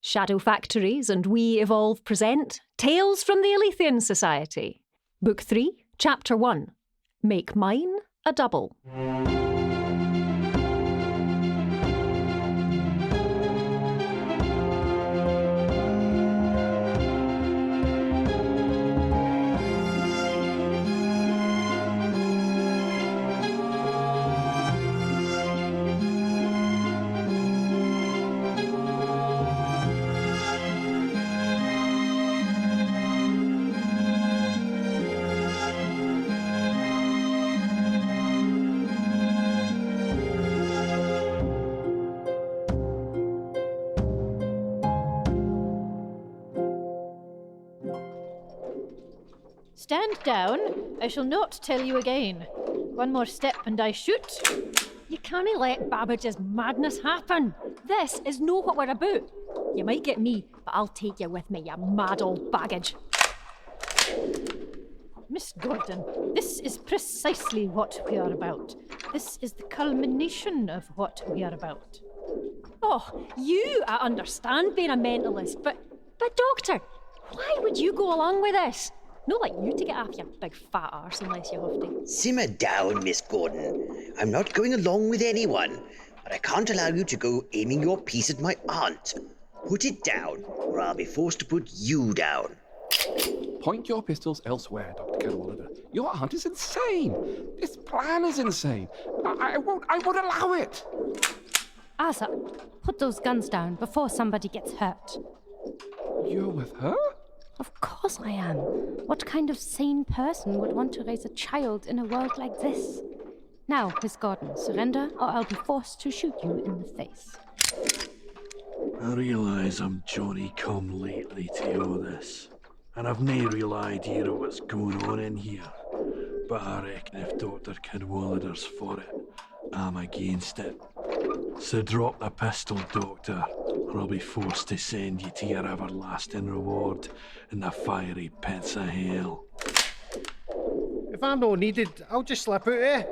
Shadow Factories and We Evolve present Tales from the Aletheian Society. Book 3, Chapter 1. Make Mine a Double. Stand down. I shall not tell you again. One more step and I shoot. You can't let Babbage's madness happen. This is no what we're about. You might get me, but I'll take you with me, you mad old baggage. Miss Gordon, this is precisely what we are about. This is the culmination of what we are about. Oh, I understand being a mentalist, but Doctor, why would you go along with this? Not like you to get off your big fat arse unless you have to. Simmer down, Miss Gordon. I'm not going along with anyone, but I can't allow you to go aiming your piece at my aunt. Put it down, or I'll be forced to put you down. Point your pistols elsewhere, Dr Cadwallader. Your aunt is insane. This plan is insane. I won't allow it. Arthur, put those guns down before somebody gets hurt. You're with her? Of course I am. What kind of sane person would want to raise a child in a world like this? Now, Miss Gordon, surrender or I'll be forced to shoot you in the face. I realise I'm Johnny come lately to all this, and I've no real idea of what's going on in here. But I reckon if Dr Cadwallader's for it, I'm against it. So drop the pistol, Doctor, or I'll be forced to send you to your everlasting reward in the fiery pits of hell. If I'm not needed, I'll just slip out here.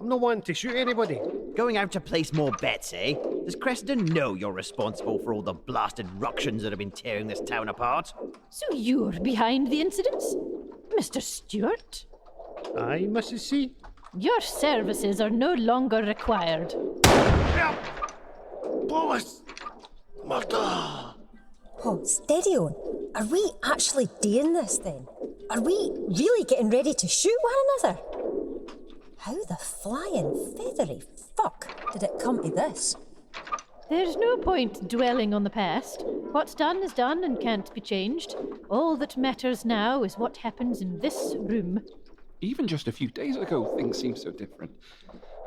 I'm not wanting to shoot anybody. Going out to place more bets, eh? Does Cressida know you're responsible for all the blasted ructions that have been tearing this town apart? So you're behind the incidents? Mr. Stewart? Aye, Mrs. C. Your services are no longer required. Police! Murder! Oh, steady on. Are we actually doing this then? Are we really getting ready to shoot one another? How the flying feathery fuck did it come to this? There's no point dwelling on the past. What's done is done and can't be changed. All that matters now is what happens in this room. Even just a few days ago, things seemed so different.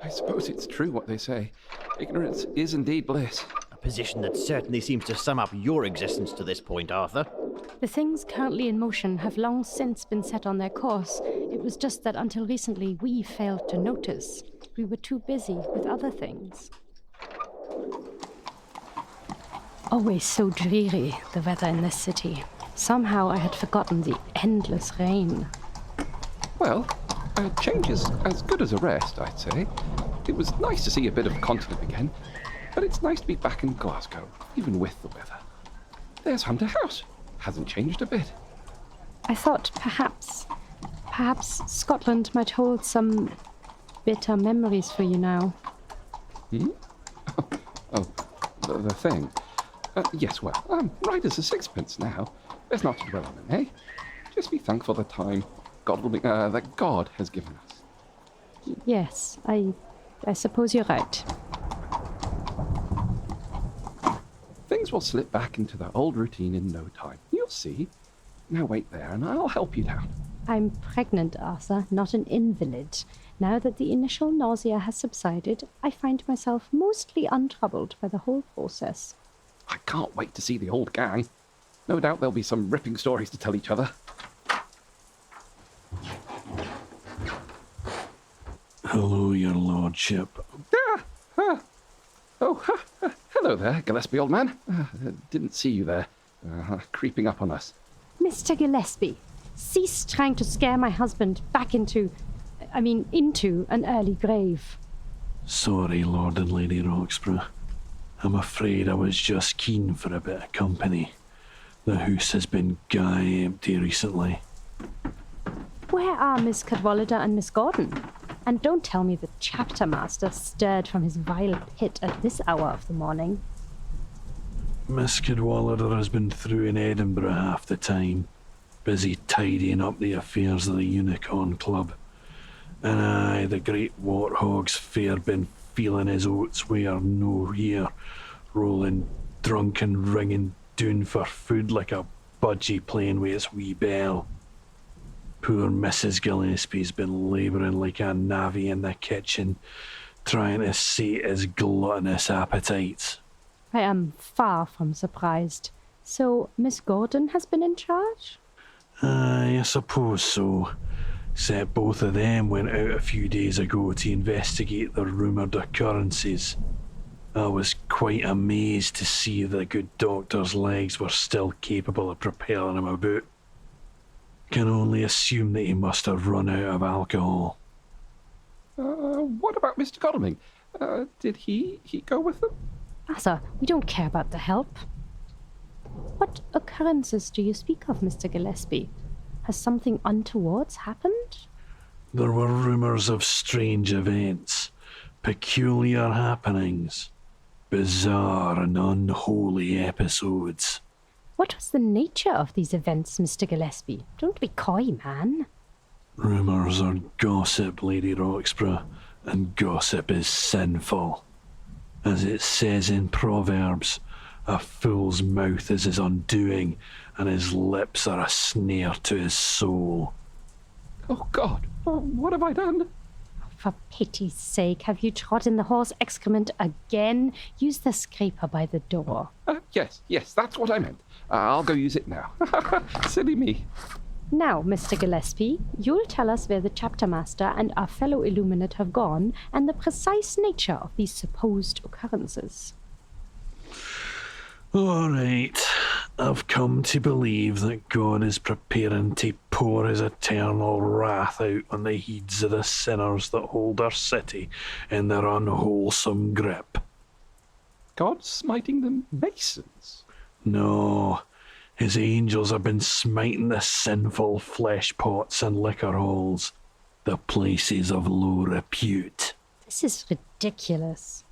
I suppose it's true what they say. Ignorance is indeed bliss. A position that certainly seems to sum up your existence to this point, Arthur. The things currently in motion have long since been set on their course. It was just that until recently we failed to notice. We were too busy with other things. Always so dreary, the weather in this city. Somehow I had forgotten the endless rain. Well, a change is as good as a rest, I'd say. It was nice to see a bit of continent again, but it's nice to be back in Glasgow, even with the weather. There's Hunter House. Hasn't changed a bit. I thought perhaps Scotland might hold some bitter memories for you now. Oh, the thing. Yes, well, I'm right as a sixpence now. There's not to dwell on it, eh? Just be thankful the time that God has given us. Yes, I suppose you're right. Things will slip back into their old routine in no time. You'll see. Now wait there and I'll help you down. I'm pregnant, Arthur, not an invalid. Now that the initial nausea has subsided, I find myself mostly untroubled by the whole process. I can't wait to see the old gang. No doubt there'll be some ripping stories to tell each other. Hello, your lordship. Hello there, Gillespie, old man. Didn't see you there, creeping up on us. Mr. Gillespie, cease trying to scare my husband back into an early grave. Sorry, Lord and Lady Roxburgh. I'm afraid I was just keen for a bit of company. The house has been empty recently. Where are Miss Cadwallader and Miss Gordon? And don't tell me the chapter master stirred from his vile pit at this hour of the morning. Miss Cadwallader has been through in Edinburgh half the time, busy tidying up the affairs of the Unicorn Club. And aye, the great warthog's fair been feeling his oats where no here, rolling drunk and ringing doon for food like a budgie playing with its wee bell. Poor Mrs. Gillespie's been labouring like a navvy in the kitchen, trying to sate his gluttonous appetites. I am far from surprised. So, Miss Gordon has been in charge? Aye, I suppose so. Except both of them went out a few days ago to investigate the rumoured occurrences. I was quite amazed to see the good doctor's legs were still capable of propelling him about. Can only assume that he must have run out of alcohol. What about Mr. Godalming? Did he go with them? Arthur, we don't care about the help. What occurrences do you speak of, Mr. Gillespie? Has something untowards happened? There were rumours of strange events, peculiar happenings, bizarre and unholy episodes. What was the nature of these events, Mr. Gillespie? Don't be coy, man. Rumours are gossip, Lady Roxburgh, and gossip is sinful. As it says in Proverbs, a fool's mouth is his undoing, and his lips are a snare to his soul. Oh, God, what have I done? For pity's sake, have you trodden the horse excrement again? Use the scraper by the door. Yes, that's what I meant. I'll go use it now. Silly me. Now, Mr. Gillespie, you'll tell us where the chapter master and our fellow illuminate have gone and the precise nature of these supposed occurrences. All right, I've come to believe that God is preparing to pour his eternal wrath out on the heeds of the sinners that hold our city in their unwholesome grip. God smiting the masons? No, his angels have been smiting the sinful flesh pots and liquor halls, the places of low repute. This is ridiculous.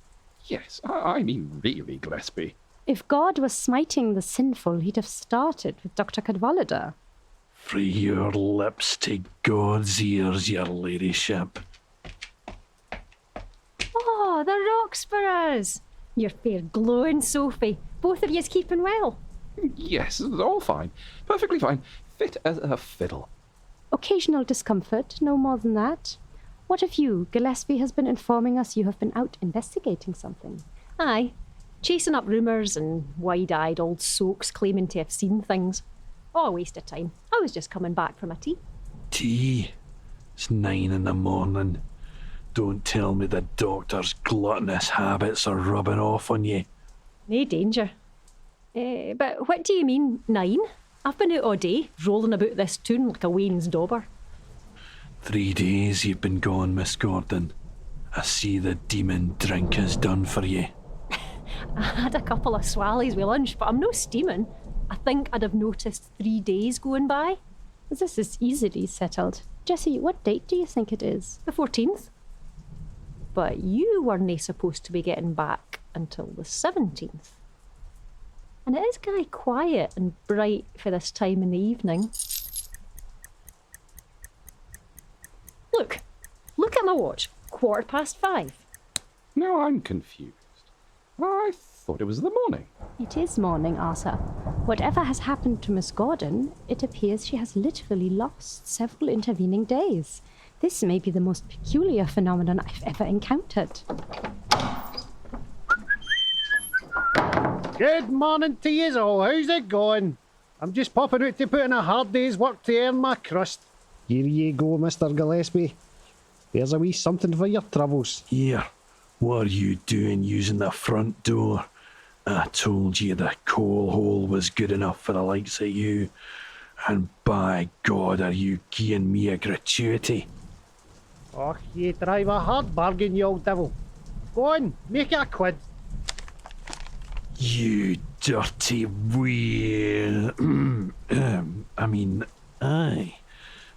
Yes, I mean really, Gillespie. If God was smiting the sinful, he'd have started with Dr. Cadwallader. Free your lips to God's ears, your ladyship. Oh, the Roxburghs! You're fair glowing, Sophie. Both of yous keeping well. Yes, all fine. Perfectly fine. Fit as a fiddle. Occasional discomfort, no more than that. What of you? Gillespie has been informing us you have been out investigating something. Aye. Chasing up rumours and wide-eyed old soaks claiming to have seen things. Oh, a waste of time. I was just coming back from a tea. Tea? It's 9 in the morning. Don't tell me the doctor's gluttonous habits are rubbing off on you. No danger. But what do you mean, 9? I've been out all day, rolling about this town like a Wayne's dauber. 3 days you've been gone, Miss Gordon. I see the demon drink has done for you. I had a couple of swallies with lunch, but I'm no steaming. I think I'd have noticed 3 days going by. This is easily settled. Jessie, what date do you think it is? The 14th. But you weren't supposed to be getting back until the 17th. And it is kind of quiet and bright for this time in the evening. Look at my watch. 5:15. Now I'm confused. I thought it was the morning. It is morning, Arthur. Whatever has happened to Miss Gordon, it appears she has literally lost several intervening days. This may be the most peculiar phenomenon I've ever encountered. Good morning to yous all. How's it going? I'm just popping out to put in a hard day's work to earn my crust. Here you go, Mr. Gillespie. There's a wee something for your troubles. Here, what are you doing using the front door? I told you the coal hole was good enough for the likes of you. And by God, are you giving me a gratuity? Och, you drive a hard bargain, you old devil. Go on, make it a quid. You dirty weird. Aye.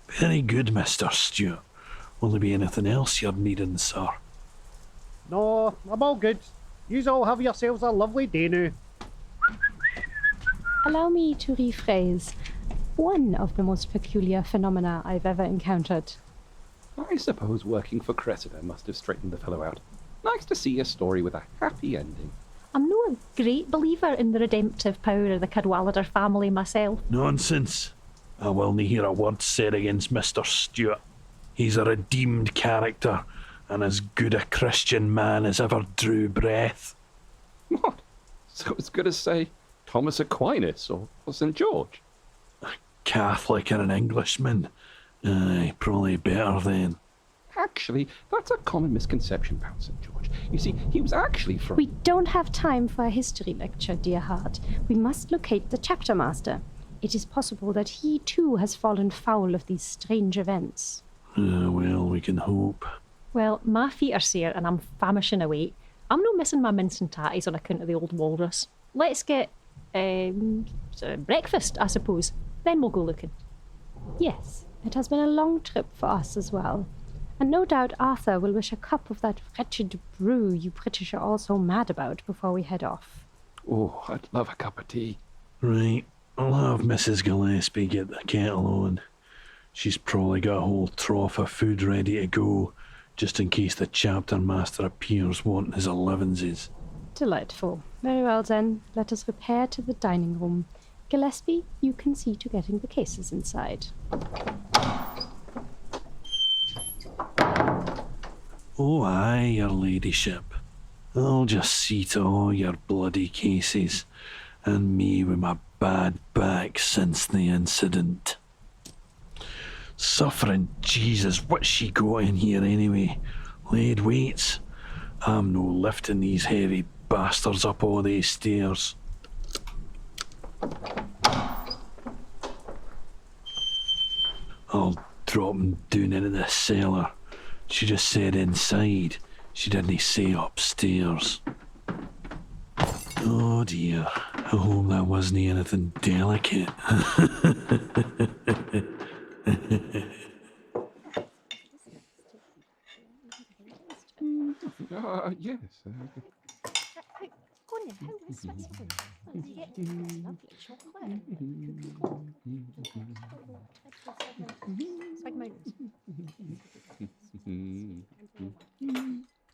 Very good, Mr. Stewart. Will there be anything else you're needing, sir? No, I'm all good. Yous all have yourselves a lovely day now. Allow me to rephrase. One of the most peculiar phenomena I've ever encountered. I suppose working for Cressida must have straightened the fellow out. Nice to see a story with a happy ending. I'm no a great believer in the redemptive power of the Cadwallader family myself. Nonsense. I will not hear a word said against Mr. Stewart. He's a redeemed character, and as good a Christian man as ever drew breath. What? So as good as, say, Thomas Aquinas or St. George? A Catholic and an Englishman. Aye, probably better then. Actually, that's a common misconception about St. George. You see, he was actually from... We don't have time for a history lecture, dear heart. We must locate the chapter master. It is possible that he too has fallen foul of these strange events. Well, we can hope. Well, my feet are sore and I'm famishing away. I'm not missing my mince and tatties on account of the old walrus. Let's get breakfast, I suppose. Then we'll go looking. Yes, it has been a long trip for us as well. And no doubt Arthur will wish a cup of that wretched brew you British are all so mad about before we head off. Oh, I'd love a cup of tea. Right, I'll have Mrs. Gillespie get the kettle on. She's probably got a whole trough of food ready to go, just in case the chapter master appears wanting his elevenses. Delightful. Very well then, let us repair to the dining room. Gillespie, you can see to getting the cases inside. Oh aye, your ladyship. I'll just see to all your bloody cases, and me with my bad back since the incident. Suffering Jesus, what's she got in here anyway? Laid weights? I'm no lifting these heavy bastards up all these stairs. I'll drop 'em down into the cellar. She just said inside. She didn't say upstairs. Oh dear, I hope that wasn't anything delicate. Yes.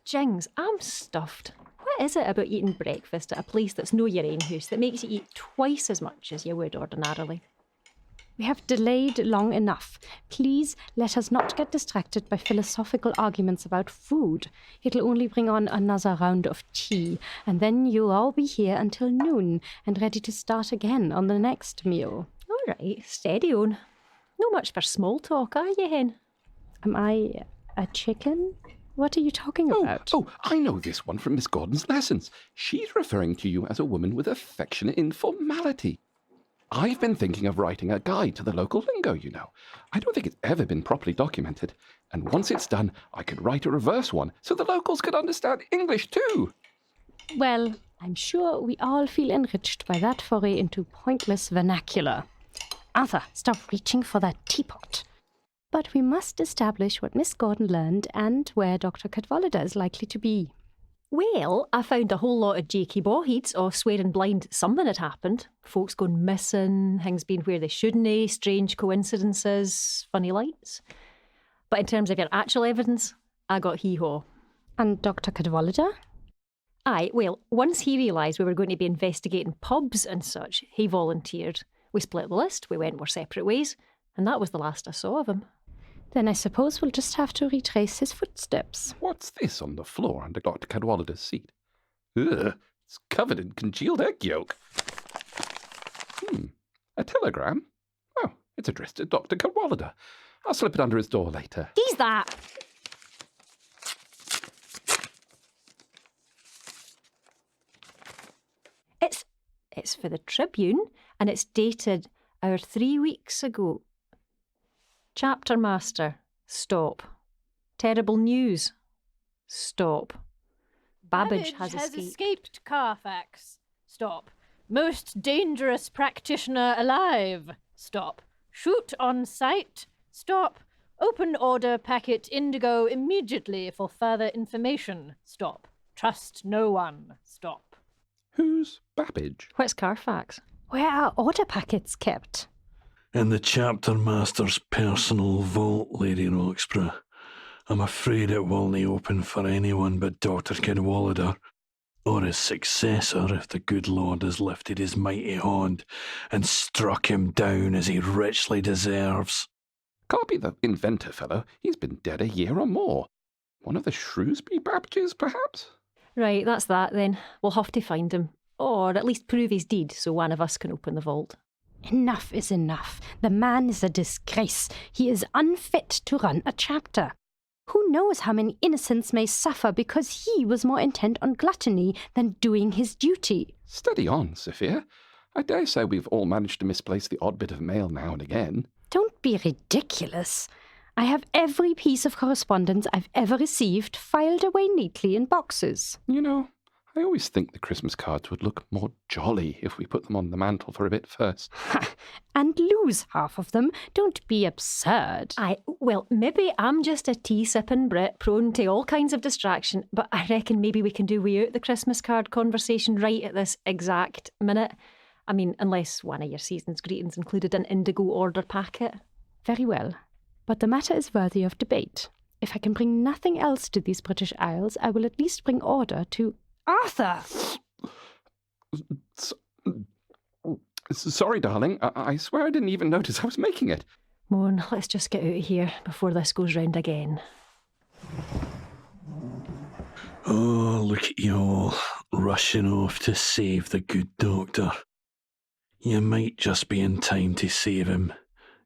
Jings, I'm stuffed. What is it about eating breakfast at a place that's no your own house that makes you eat twice as much as you would ordinarily? We have delayed long enough. Please let us not get distracted by philosophical arguments about food. It'll only bring on another round of tea, and then you'll all be here until noon and ready to start again on the next meal. All right, steady on. No much for small talk, are you, hen? Am I a chicken? What are you talking about? Oh, I know this one from Miss Gordon's lessons. She's referring to you as a woman with affectionate informality. I've been thinking of writing a guide to the local lingo, you know. I don't think it's ever been properly documented. And once it's done, I could write a reverse one so the locals could understand English too. Well, I'm sure we all feel enriched by that foray into pointless vernacular. Arthur, stop reaching for that teapot. But we must establish what Miss Gordon learned and where Dr. Cadwallader is likely to be. Well, I found a whole lot of jakey bawheads or swearing blind something had happened. Folks going missing, things being where they shouldn't, strange coincidences, funny lights. But in terms of your actual evidence, I got hee-haw. And Dr. Cadwallader? Aye, well, once he realised we were going to be investigating pubs and such, he volunteered. We split the list, we went our separate ways, and that was the last I saw of him. Then I suppose we'll just have to retrace his footsteps. What's this on the floor under Dr. Cadwallader's seat? Ugh, it's covered in congealed egg yolk. A telegram? Oh, it's addressed to Dr. Cadwallader. I'll slip it under his door later. He's that! It's for the Tribune, and it's dated 3 weeks ago. Chapter Master, stop. Terrible news, stop. Babbage has escaped. Carfax. Stop. Most dangerous practitioner alive. Stop. Shoot on sight. Stop. Open order packet indigo immediately for further information. Stop. Trust no one. Stop. Who's Babbage? What's Carfax? Where are order packets kept? In the chapter master's personal vault, Lady Roxburgh. I'm afraid it will not open for anyone but Dr Cadwallader, or his successor if the good Lord has lifted his mighty hand and struck him down as he richly deserves. Can't be the inventor fellow. He's been dead a year or more. One of the Shrewsbury Babbages, perhaps? Right, that's that then. We'll have to find him. Or at least prove his deed so one of us can open the vault. Enough is enough. The man is a disgrace. He is unfit to run a chapter. Who knows how many innocents may suffer because he was more intent on gluttony than doing his duty? Steady on, Sophia. I dare say we've all managed to misplace the odd bit of mail now and again. Don't be ridiculous. I have every piece of correspondence I've ever received filed away neatly in boxes. You know, I always think the Christmas cards would look more jolly if we put them on the mantel for a bit first. And lose half of them. Don't be absurd. Well, maybe I'm just a tea-sipping Brit prone to all kinds of distraction, but I reckon maybe we can do without the Christmas card conversation right at this exact minute. I mean, unless one of your season's greetings included an indigo order packet. Very well. But the matter is worthy of debate. If I can bring nothing else to these British Isles, I will at least bring order to Arthur! Sorry, darling. I swear I didn't even notice I was making it. Moan, let's just get out of here before this goes round again. Oh, look at you all, rushing off to save the good doctor. You might just be in time to save him.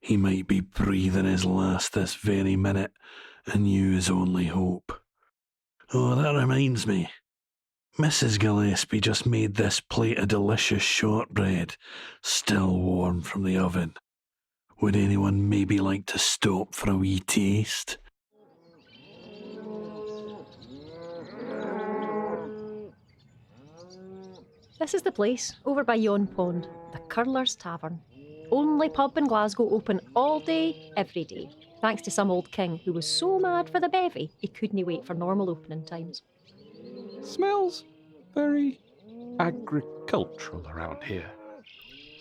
He might be breathing his last this very minute, and you his only hope. Oh, that reminds me. Mrs. Gillespie just made this plate of delicious shortbread, still warm from the oven. Would anyone maybe like to stop for a wee taste? This is the place, over by yon pond, the Curler's Tavern. Only pub in Glasgow open all day, every day, thanks to some old king who was so mad for the bevy he couldn't wait for normal opening times. Smells very agricultural around here.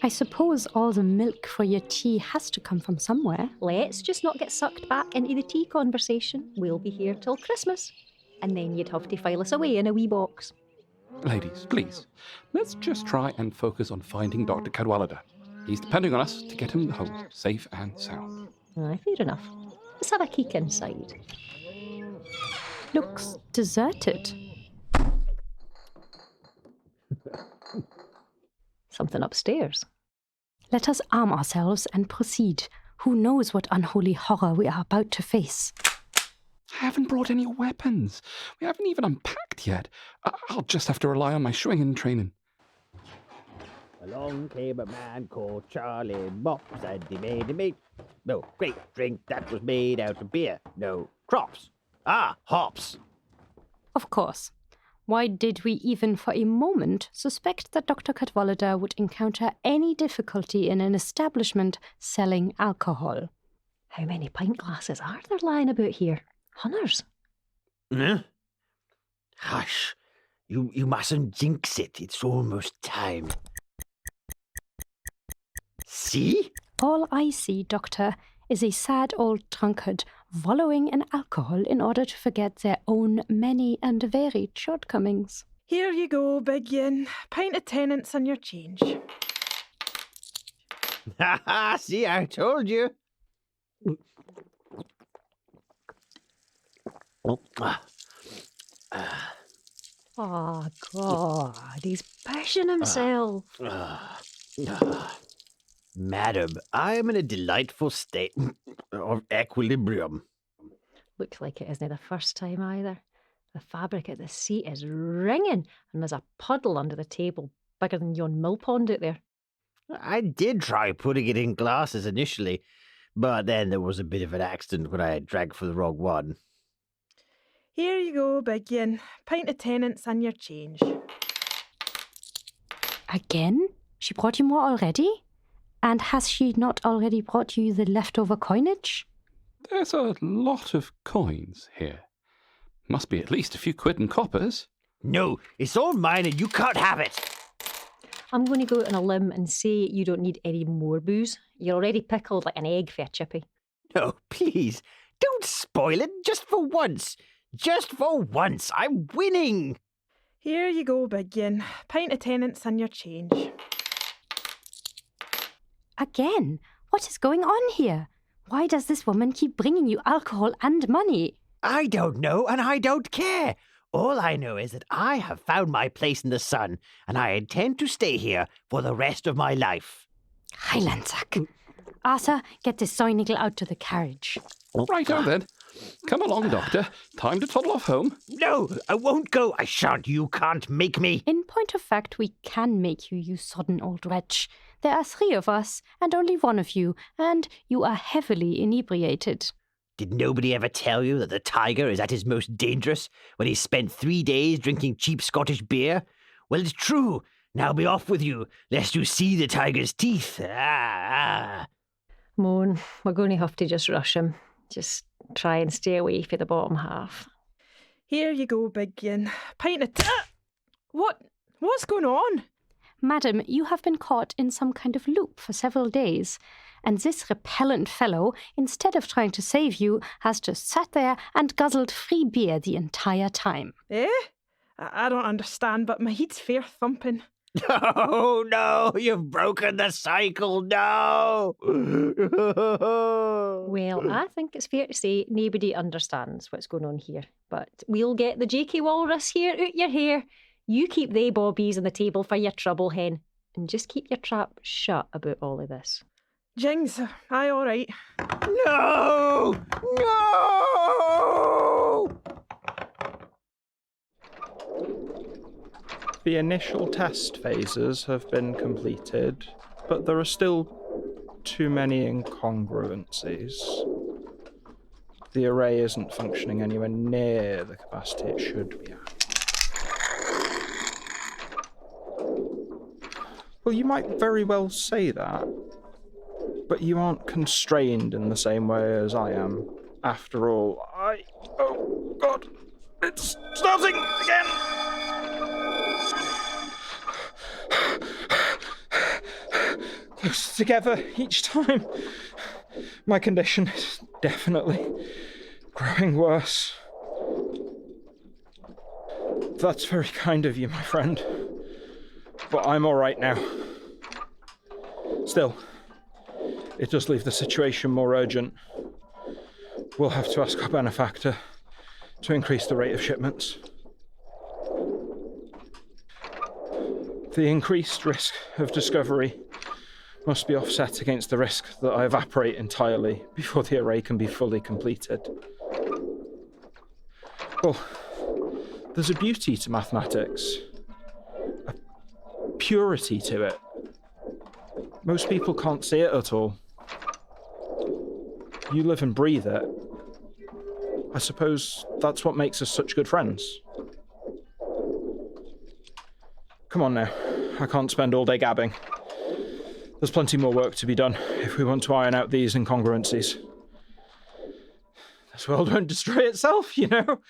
I suppose all the milk for your tea has to come from somewhere. Let's just not get sucked back into the tea conversation. We'll be here till Christmas. And then you'd have to file us away in a wee box. Ladies, please, let's just try and focus on finding Dr. Cadwallader. He's depending on us to get him home, safe and sound. Aye, fair enough. Let's have a peek inside. Looks deserted. Something upstairs. Let us arm ourselves and proceed. Who knows what unholy horror we are about to face? I haven't brought any weapons. We haven't even unpacked yet. I'll just have to rely on my swinging training. Along came a man called Charlie Mops, and he made a meat. No, great drink that was made out of beer. No, crops. Ah, hops. Of course. Why did we even for a moment suspect that Dr. Cadwallader would encounter any difficulty in an establishment selling alcohol? How many pint glasses are there lying about here? Hunters? Hush. You mustn't jinx it. It's almost time. See? All I see, Doctor, is a sad old drunkard wallowing in alcohol in order to forget their own many and varied shortcomings. Here you go, big yin. Pint of tenants and your change. Ha ha! See, I told you. Oh, God, he's bashing himself. Madam, I am in a delightful state of equilibrium. Looks like it isn't the first time either. The fabric at the seat is ringing, and there's a puddle under the table bigger than yon mill pond out there. I did try putting it in glasses initially, but then there was a bit of an accident when I drank for the wrong one. Here you go, big yin. Pint of tenants and your change. Again? She brought you more already? And has she not already brought you the leftover coinage? There's a lot of coins here. Must be at least a few quid and coppers. No, it's all mine and you can't have it. I'm going to go out on a limb and say you don't need any more booze. You're already pickled like an egg for a chippy. No, please, don't spoil it just for once. Just for once, I'm winning. Here you go, big yin. Pint of tenants and your change. Again? What is going on here? Why does this woman keep bringing you alcohol and money? I don't know and I don't care. All I know is that I have found my place in the sun and I intend to stay here for the rest of my life. Heilandsack. Arthur, get this soy-niggle out to the carriage. Righto then. Come along, Doctor. Time to toddle off home. No, I won't go. I shan't. You can't make me. In point of fact, we can make you, you sodden old wretch. There are 3 of us, and only 1 of you, and you are heavily inebriated. Did nobody ever tell you that the tiger is at his most dangerous when he's spent 3 days drinking cheap Scottish beer? Well, it's true. Now be off with you, lest you see the tiger's teeth. Moan, we're going to have to just rush him. Just try and stay away for the bottom half. Here you go, big yin. Pint of What's going on? Madam, you have been caught in some kind of loop for several days, and this repellent fellow, instead of trying to save you, has just sat there and guzzled free beer the entire time. Eh? I don't understand, but my heat's fair thumping. Oh, no, you've broken the cycle, no! Well, I think it's fair to say nobody understands what's going on here. But we'll get the Jakey Walrus here out your hair. You keep they bobbies on the table for your trouble, hen. And just keep your trap shut about all of this. Jings, aye, all right. No! No! The initial test phases have been completed, but there are still too many incongruencies. The array isn't functioning anywhere near the capacity it should be at. Well, you might very well say that, but you aren't constrained in the same way as I am. After all, oh God, it's starting again! Close together each time. My condition is definitely growing worse. That's very kind of you, my friend. But I'm all right now. Still, it does leave the situation more urgent. We'll have to ask our benefactor to increase the rate of shipments. The increased risk of discovery must be offset against the risk that I evaporate entirely before the array can be fully completed. Well, there's a beauty to mathematics, a purity to it. Most people can't see it at all. You live and breathe it. I suppose that's what makes us such good friends. Come on now, I can't spend all day gabbing. There's plenty more work to be done if we want to iron out these incongruencies. This world won't destroy itself, you know?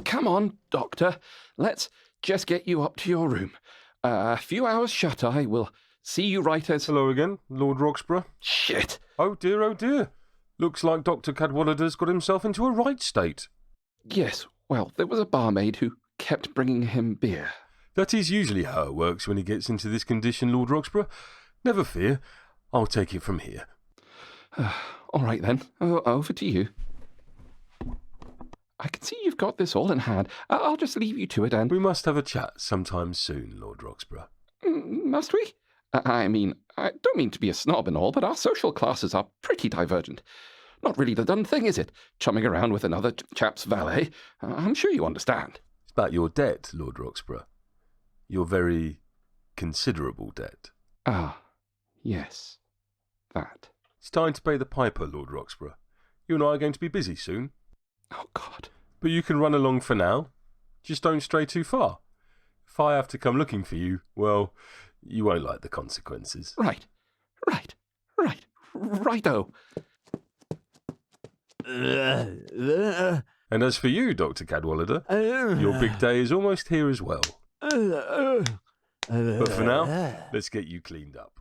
Come on, Doctor. Let's just get you up to your room. A few hours shut-eye will see you right as... Hello again, Lord Roxburgh. Shit. Oh dear. Looks like Dr Cadwallader's got himself into a right state. Yes, well, there was a barmaid who kept bringing him beer. That is usually how it works when he gets into this condition, Lord Roxburgh. Never fear, I'll take it from here. All right then, over to you. I can see you've got this all in hand. I'll just leave you to it and... We must have a chat sometime soon, Lord Roxburgh. Must we? I mean, I don't mean to be a snob and all, but our social classes are pretty divergent. Not really the done thing, is it? Chumming around with another chap's valet. I'm sure you understand. It's about your debt, Lord Roxburgh. Your very considerable debt. Ah, yes. That. It's time to pay the piper, Lord Roxburgh. You and I are going to be busy soon. Oh, God. But you can run along for now. Just don't stray too far. If I have to come looking for you, well, you won't like the consequences. Right. Righto. And as for you, Dr. Cadwallader, your big day is almost here as well. But for now, let's get you cleaned up.